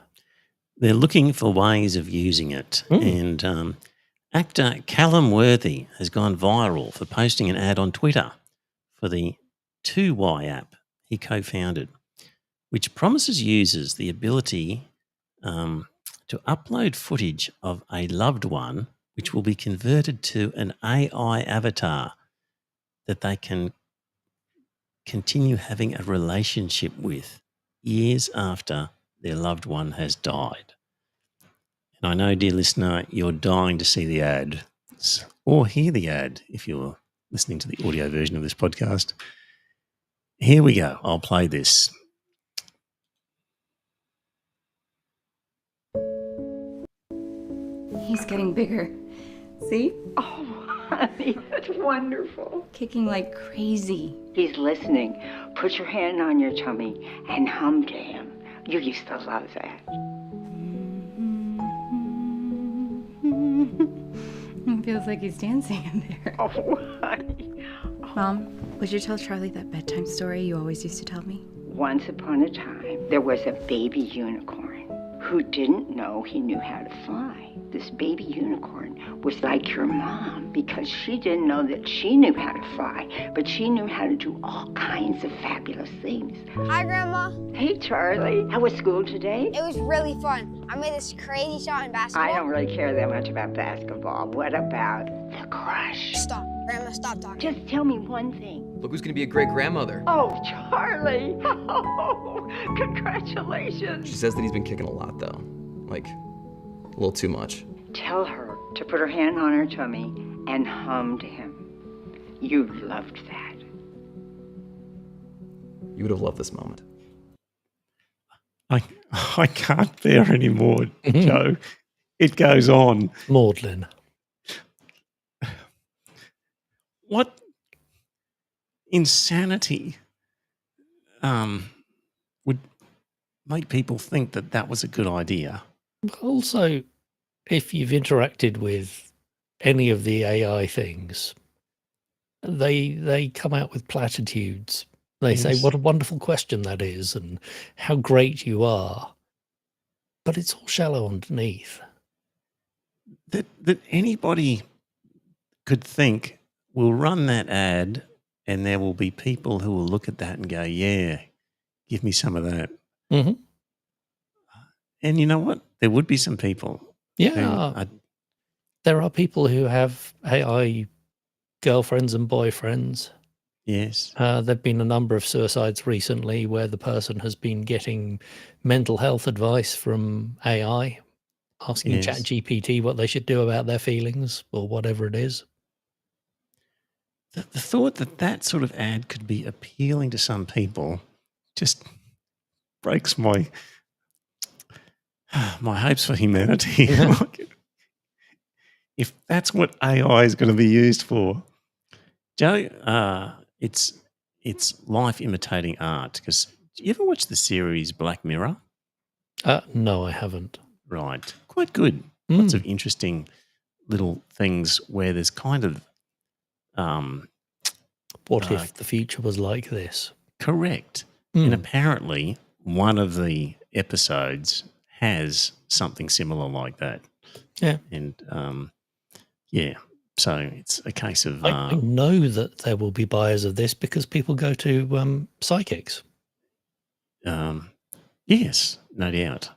They're looking for ways of using it. And actor Callum Worthy has gone viral for posting an ad on Twitter for the 2Y app he co-founded, which promises users the ability to upload footage of a loved one, which will be converted to an AI avatar that they can continue having a relationship with years after their loved one has died. And I know, dear listener, you're dying to see the ad or hear the ad if you're listening to the audio version of this podcast. Here we go. I'll play this. He's getting bigger. See? Oh, honey, that's wonderful. Kicking like crazy. He's listening. Put your hand on your tummy and hum to him. You used to love that. It feels like he's dancing in there. Oh, honey. Mom, would you tell Charlie that bedtime story you always used to tell me? Once upon a time, there was a baby unicorn who didn't know he knew how to fly. This baby unicorn was like your mom because she didn't know that she knew how to fly, but she knew how to do all kinds of fabulous things. Hi, Grandma. Hey, Charlie. How was school today? It was really fun. I made this crazy shot in basketball. I don't really care that much about basketball. What about the crush? Stop. Grandma, stop talking. Just tell me one thing. Look who's going to be a great grandmother. Oh, Charlie. Oh, congratulations. She says that he's been kicking a lot, though. Like, a little too much. Tell her to put her hand on her tummy and hum to him. You loved that. You would have loved this moment. I can't bear anymore, Joe. It goes on. Maudlin. What insanity would make people think that that was a good idea? Also, if you've interacted with any of the AI things, they come out with platitudes. They say, what a wonderful question that is, and how great you are. But it's all shallow underneath. That anybody could think, we'll run that ad and there will be people who will look at that and go, yeah, give me some of that. Mm-hmm. And you know what? There would be some people. Yeah. There are people who have AI girlfriends and boyfriends. Yes. There've been a number of suicides recently where the person has been getting mental health advice from AI, asking ChatGPT what they should do about their feelings or whatever it is. The thought that sort of ad could be appealing to some people just breaks my hopes for humanity. If that's what AI is going to be used for, Joe, it's life imitating art. Because do you ever watch the series Black Mirror? No, I haven't. Right, quite good. lots of interesting little things where there's kind of what if the future was like this? Correct. And apparently one of the episodes has something similar like that. Yeah. And so it's a case of I know that there will be buyers of this because people go to psychics. yes, no doubt.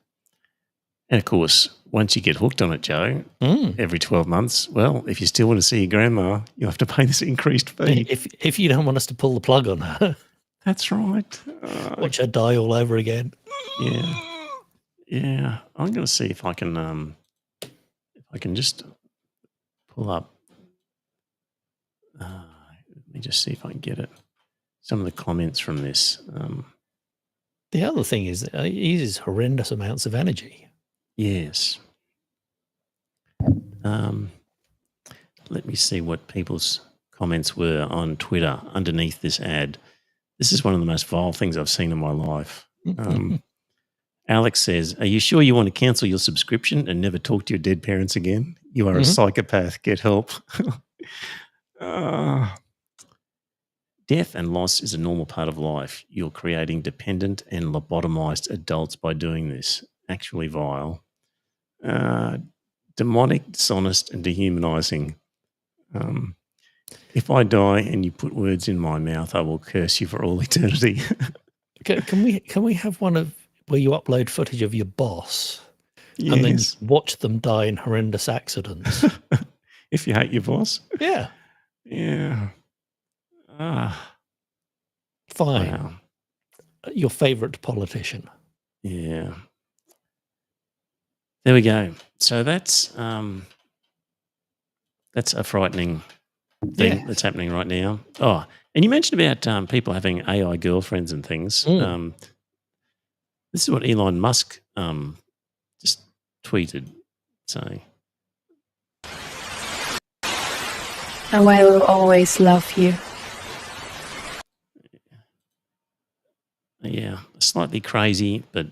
And of course, once you get hooked on it, Joe, every 12 months, well, if you still want to see your grandma, you'll have to pay this increased fee. If you don't want us to pull the plug on her. That's right. Watch her die all over again. Yeah. Yeah. I'm going to see if I can just pull up. Let me just see if I can get it. Some of the comments from this. The other thing is that it uses horrendous amounts of energy. Yes. Let me see what people's comments were on Twitter underneath this ad. This is one of the most vile things I've seen in my life. Alex says, "Are you sure you want to cancel your subscription and never talk to your dead parents again? You are a psychopath. Get help." Death and loss is a normal part of life. You're creating dependent and lobotomized adults by doing this. Actually vile. Demonic, dishonest, and dehumanizing. If I die and you put words in my mouth, I will curse you for all eternity. Can we have one of where you upload footage of your boss and then watch them die in horrendous accidents? If you hate your boss? Yeah. Yeah. Fine. Wow. Your favourite politician. Yeah. There we go. So that's a frightening thing that's happening right now. Oh, and you mentioned about people having AI girlfriends and things. This is what Elon Musk just tweeted saying. I will always love you. Yeah, a slightly crazy but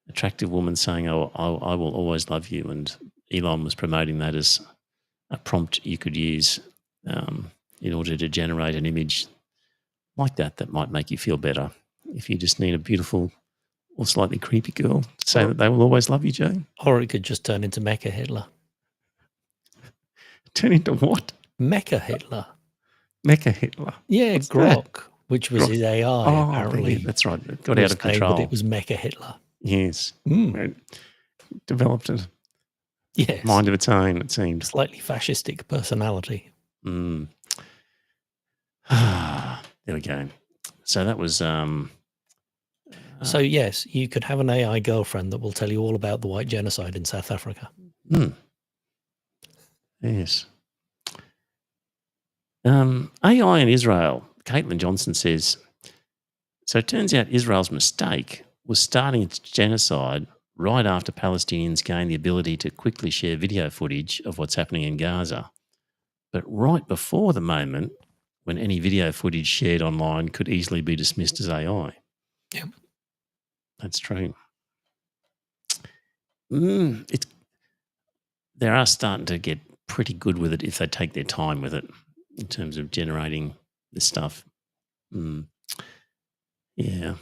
attractive woman saying, "Oh, I will always love you," and Elon was promoting that as a prompt you could use in order to generate an image like that might make you feel better. If you just need a beautiful or slightly creepy girl to say that they will always love you, Joe. Or it could just turn into Mecha Hitler. Turn into what? Mecha Hitler. Mecha Hitler. Yeah, What's Grok, that? which was his AI, apparently. Yeah, that's right. It got out of control. But it was Mecha Hitler. Yes. It developed a mind of its own, it seemed. Slightly fascistic personality. There we go. So that was... so, yes, you could have an AI girlfriend that will tell you all about the white genocide in South Africa. Yes. AI in Israel. Caitlin Johnson says, so it turns out Israel's mistake was starting its genocide right after Palestinians gained the ability to quickly share video footage of what's happening in Gaza, but right before the moment when any video footage shared online could easily be dismissed as AI. Yep. That's true. They are starting to get pretty good with it if they take their time with it in terms of generating this stuff. Yeah.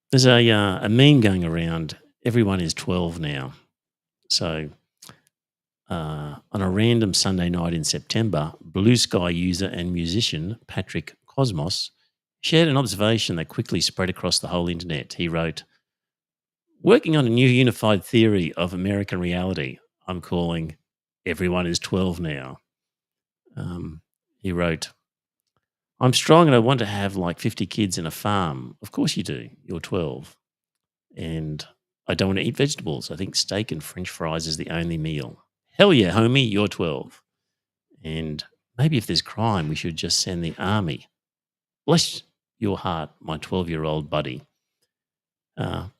There's a meme going around. Everyone is 12 now. So on a random Sunday night in September, Blue Sky user and musician Patrick Cosmos shared an observation that quickly spread across the whole internet. He wrote, "Working on a new unified theory of American reality, I'm calling everyone is 12 now." He wrote, "I'm strong and I want to have like 50 kids and a farm." Of course you do. You're 12. And I don't want to eat vegetables. I think steak and French fries is the only meal. Hell yeah, homie, you're 12. And maybe if there's crime, we should just send the army. Bless your heart, my 12-year-old buddy.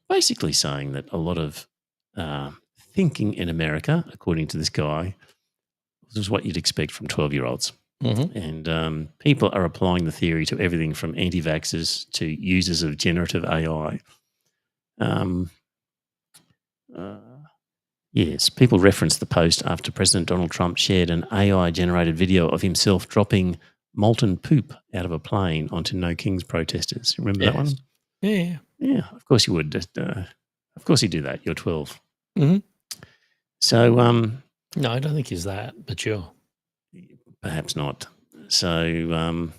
Basically saying that a lot of thinking in America, according to this guy, is what you'd expect from 12-year-olds. And people are applying the theory to everything from anti-vaxxers to users of generative AI. Yes, people referenced the post after President Donald Trump shared an AI-generated video of himself dropping molten poop out of a plane onto No Kings protesters. Remember that one? Yeah. Yeah, of course you would. Of course you do that. You're 12. Mm-hmm. So, no, I don't think he's that mature. Perhaps not. So,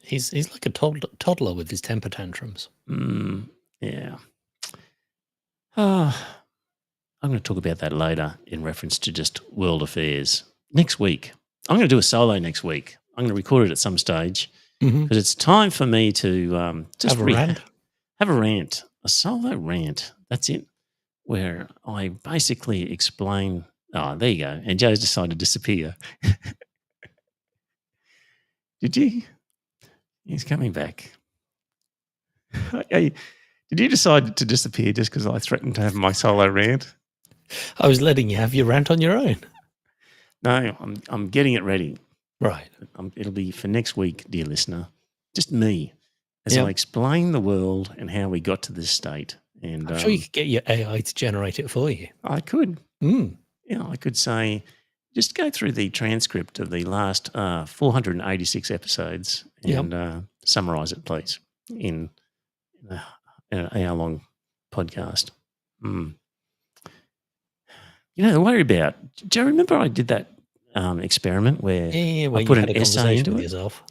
he's like a toddler with his temper tantrums. Yeah. I'm going to talk about that later in reference to just world affairs. Next week, I'm going to do a solo next week. I'm going to record it at some stage because it's time for me to just have a rant. Have a rant, a solo rant. That's it, where I basically explain. Oh, there you go. And Joe's decided to disappear. Did you? He's coming back. Hey, did you decide to disappear just because I threatened to have my solo rant? I was letting you have your rant on your own. No, I'm getting it ready. Right. It'll be for next week, dear listener. Just me as I explain the world and how we got to this state. And I'm sure you could get your AI to generate it for you. I could. Mm. Yeah, I could say, just go through the transcript of the last 486 episodes and summarise it, please, in an hour-long podcast. You know, worry about. Do you remember I did that experiment where I put an essay into it? Yourself.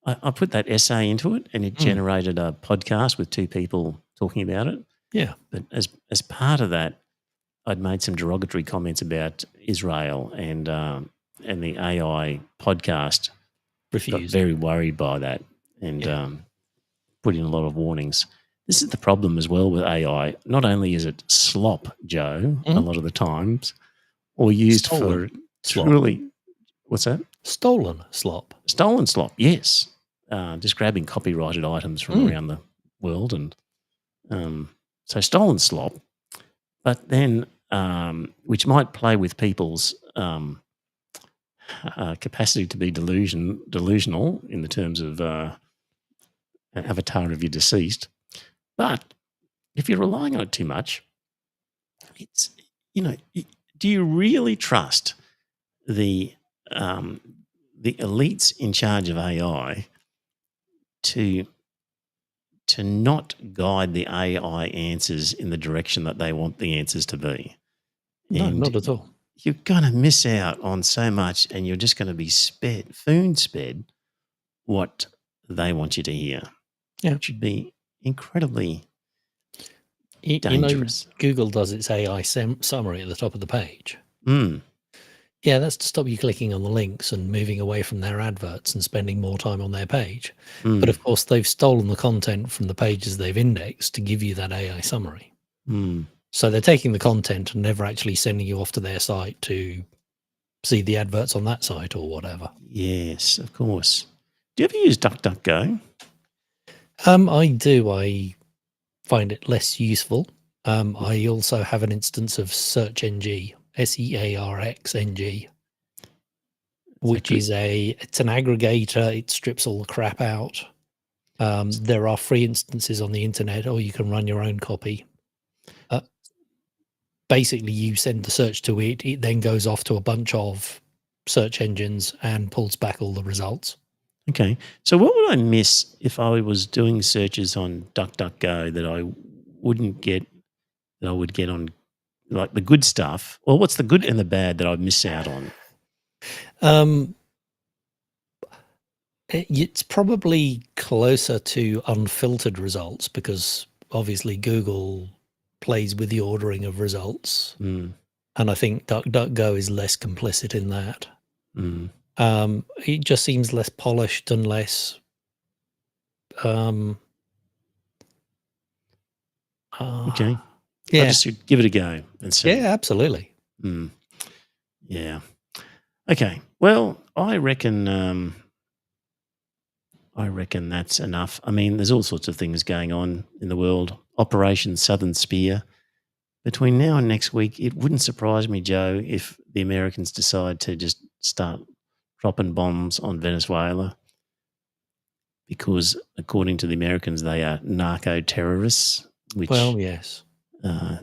I put that essay into it, and it generated a podcast with two people talking about it. Yeah, but as part of that, I'd made some derogatory comments about Israel, and the AI podcast got very worried by that, and put in a lot of warnings. This is the problem as well with AI. Not only is it slop, Joe, a lot of the times, or used for truly, what's that? Stolen slop. Stolen slop, yes. Just grabbing copyrighted items from around the world. And so stolen slop, but then which might play with people's capacity to be delusional in the terms of an avatar of your deceased. But if you're relying on it too much, it's, do you really trust the elites in charge of AI to not guide the AI answers in the direction that they want the answers to be? No, not at all. You're going to miss out on so much, and you're just going to be sped what they want you to hear. Yeah. It should be incredibly dangerous. Google does its AI summary at the top of the page. Yeah, that's to stop you clicking on the links and moving away from their adverts and spending more time on their page. But of course, they've stolen the content from the pages they've indexed to give you that AI summary. So they're taking the content and never actually sending you off to their site to see the adverts on that site or whatever. Yes, of course. Do you ever use DuckDuckGo? I do. I find it less useful. I also have an instance of SearchNG, SEARXNG, which is it's an aggregator. It strips all the crap out. There are free instances on the internet, or you can run your own copy. Basically, you send the search to it. It then goes off to a bunch of search engines and pulls back all the results. Okay. So what would I miss if I was doing searches on DuckDuckGo that I wouldn't get, that I would get on, like, the good stuff? Or what's the good and the bad that I'd miss out on? It's probably closer to unfiltered results because obviously Google plays with the ordering of results. And I think DuckDuckGo is less complicit in that. It just seems less polished and less okay. Yeah. I just should give it a go and see. Yeah, absolutely. Yeah. Okay. Well, I reckon that's enough. I mean, there's all sorts of things going on in the world. Operation Southern Spear. Between now and next week, it wouldn't surprise me, Joe, if the Americans decide to just start dropping bombs on Venezuela, because according to the Americans, they are narco-terrorists. Which, well, yes.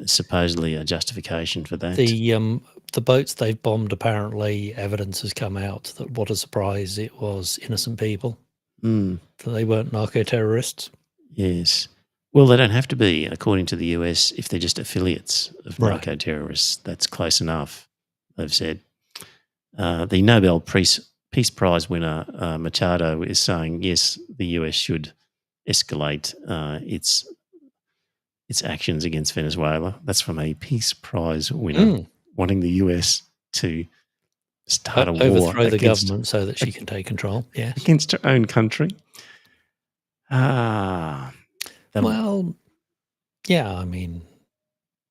supposedly a justification for that. The boats they've bombed, apparently evidence has come out that what a surprise, it was innocent people. Mm. That they weren't narco-terrorists. Yes. Well, they don't have to be, according to the US, if they're just affiliates of Right. narco-terrorists. That's close enough, they've said. The Nobel Peace Prize winner, Machado, is saying, yes, the US should escalate its actions against Venezuela. That's from a Peace Prize winner wanting the US to start a war overthrow the against, government so that she can take control. Yes. against her own country. Well, yeah, I mean,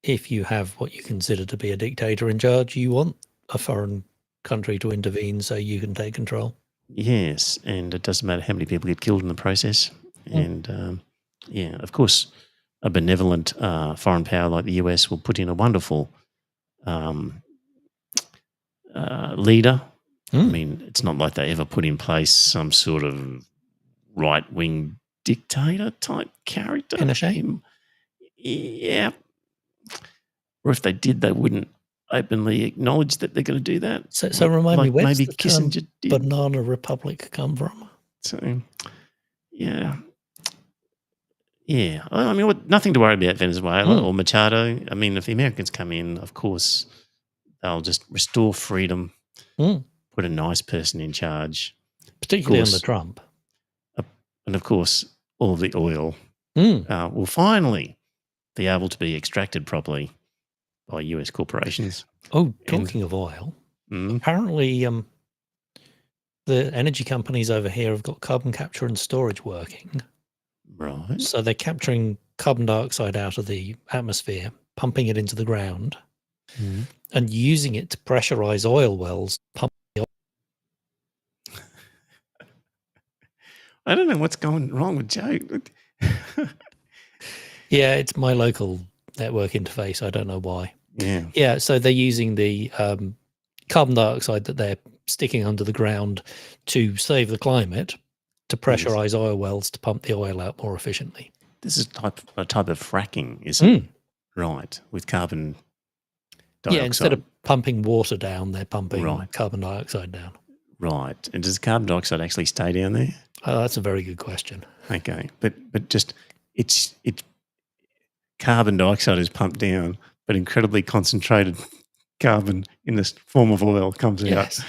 if you have what you consider to be a dictator in charge, you want a foreign country to intervene so you can take control. Yes, and it doesn't matter how many people get killed in the process. And, yeah, of course, a benevolent foreign power like the US will put in a wonderful leader. I mean, it's not like they ever put in place some sort of right-wing dictator type character. Pinochet? Yeah. Or if they did, they wouldn't openly acknowledge that they're going to do that. So remind me, where's maybe the term Kissinger did. banana republic come from? So, yeah. Yeah. I mean, nothing to worry about Venezuela or Machado. I mean, if the Americans come in, of course, they'll just restore freedom, put a nice person in charge. Particularly under Trump. And, of course, all of the oil will finally be able to be extracted properly by US corporations. Oh, talking of oil, apparently the energy companies over here have got carbon capture and storage working. Right. So they're capturing carbon dioxide out of the atmosphere, pumping it into the ground, and using it to pressurize oil wells. I don't know what's going wrong with Joe. Yeah, it's my local network interface. I don't know why. Yeah. Yeah, so they're using the carbon dioxide that they're sticking under the ground to save the climate, to pressurize oil wells to pump the oil out more efficiently. This is a type of fracking, isn't it? Right, with carbon dioxide. Yeah, instead of pumping water down, they're pumping carbon dioxide down. Right. And does carbon dioxide actually stay down there? Oh, that's a very good question. Okay. But just it's carbon dioxide is pumped down, but incredibly concentrated carbon in this form of oil comes out.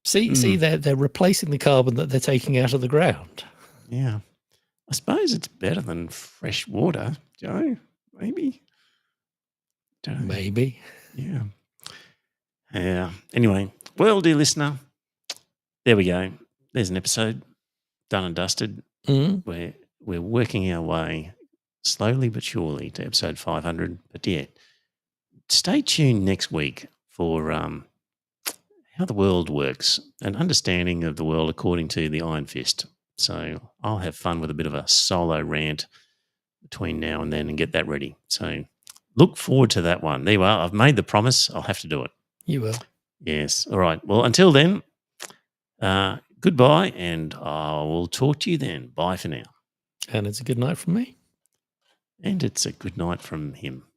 See, they're replacing the carbon that they're taking out of the ground. Yeah. I suppose it's better than fresh water, Joe. Maybe. Maybe. Yeah. Yeah. Anyway, well, dear listener, there we go. There's an episode done and dusted. We're working our way slowly but surely to episode 500. But yeah, stay tuned next week for how the world works, an understanding of the world according to the Iron Fist. So I'll have fun with a bit of a solo rant between now and then and get that ready. So look forward to that one. There you are. I've made the promise. I'll have to do it. You will. Yes. All right. Well, until then, goodbye, and I will talk to you then. Bye for now. And it's a good night from me. And it's a good night from him.